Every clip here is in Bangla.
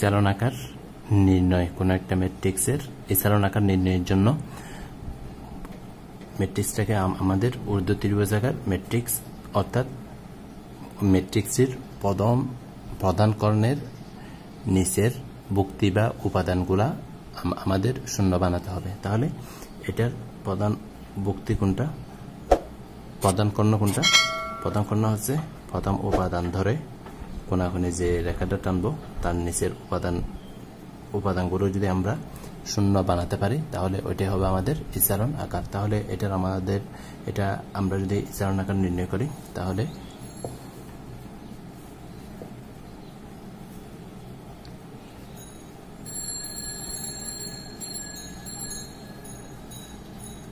ইসালন আকার নির্ণয় কোন একটা ম্যাট্রিক্সের ইসালন আকার নির্ণয়ের জন্য ম্যাট্রিক্সটাকে আমাদের ঊর্ধ্ব ত্রিভুজাকার ম্যাট্রিক্স অর্থাৎ ম্যাট্রিক্সের প্রধান কর্ণের নিচের ভুক্তি বা উপাদানগুলা আমাদের শূন্য বানাতে হবে। তাহলে এটার প্রধান ভুক্তি কোনটা, প্রধান কর্ণ কোনটা? প্রধান কর্ণ হচ্ছে প্রথম উপাদান ধরে কোনাকুনি যে রেখাটা টানবো তার নিচের উপাদানগুলো যদি আমরা শূন্য বানাতে পারি তাহলে ওইটাই হবে আমাদের ইসালন আকার। তাহলে এটা আমরা যদি ইসালন আকার নির্ণয় করি তাহলে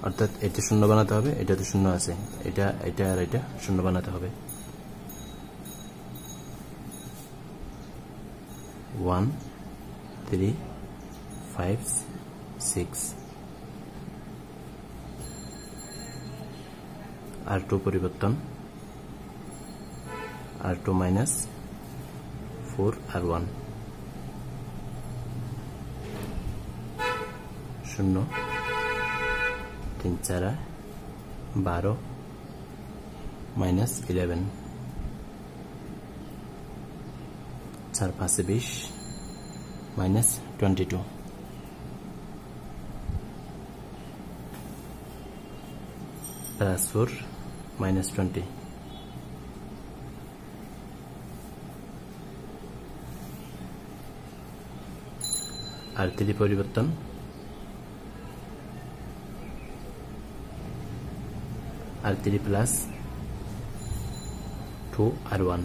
অর্থাৎ এটা শূন্য বানাতে হবে, এটা তো শূন্য আছে, এটা আর এটা শূন্য বানাতে হবে। 1 3 5 6 R2 পরিবর্তন R2 minus 4 R1 0 3 4 12 minus 11 4 5 20 minus 22 plus 4 minus 20 R3 परिवर्तन R3 plus 2 R1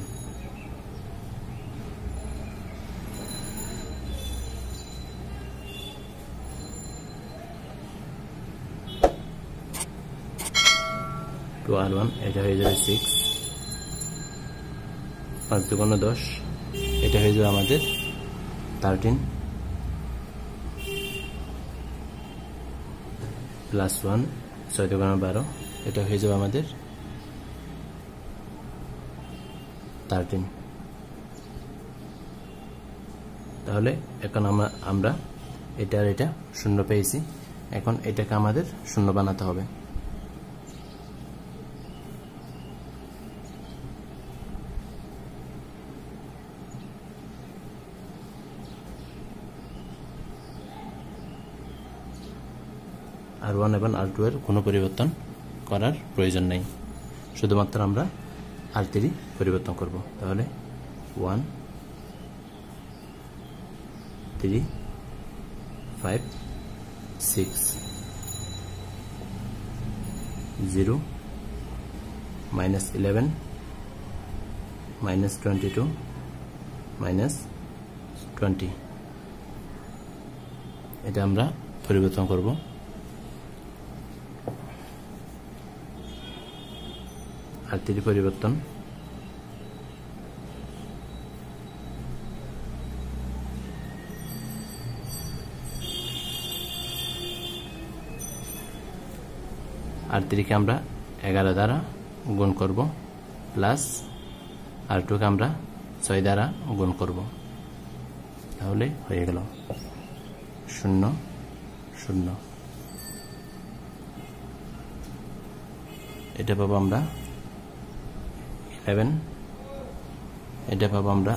2 R1 এটা হয়ে যাবে 6 5 2 10 এটা হয়ে যাবে আমাদের 13 প্লাস 1 6 2 12 এটা হয়ে যাবে আমাদের 13। তাহলে এখন আমরা এটা আর এটা শূন্য পেয়েছি, এখন এটাকে আমাদের শূন্য বানাতে হবে। R1 এবং R2 এর কোনো পরিবর্তন করার প্রয়োজন নেই, শুধুমাত্র আমরা R3 পরিবর্তন করব। তাহলে 1 3 5 6 0 माइनस 11 माइनस 22 माइनस 20 এটা আমরা পরিবর্তন করব। R3 পরিবর্তন R3 কে আমরা 11 দ্বারা গুণ করব প্লাস R2 কে আমরা 6 দ্বারা গুণ করব, তাহলে হয়ে গেল 0 0। এটা পাবো আমরা 11, এটা পাবো আমরা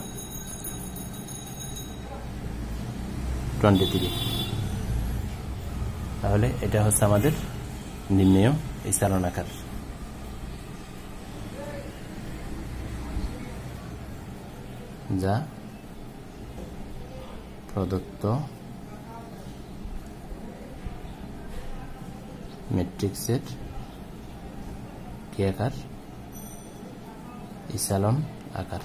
23। তাহলে এটা হচ্ছে আমাদের নির্ণেয় ইসালন আকার। যা প্রদত্ত ম্যাট্রিক্সের কি আকার? ইসালন আকার।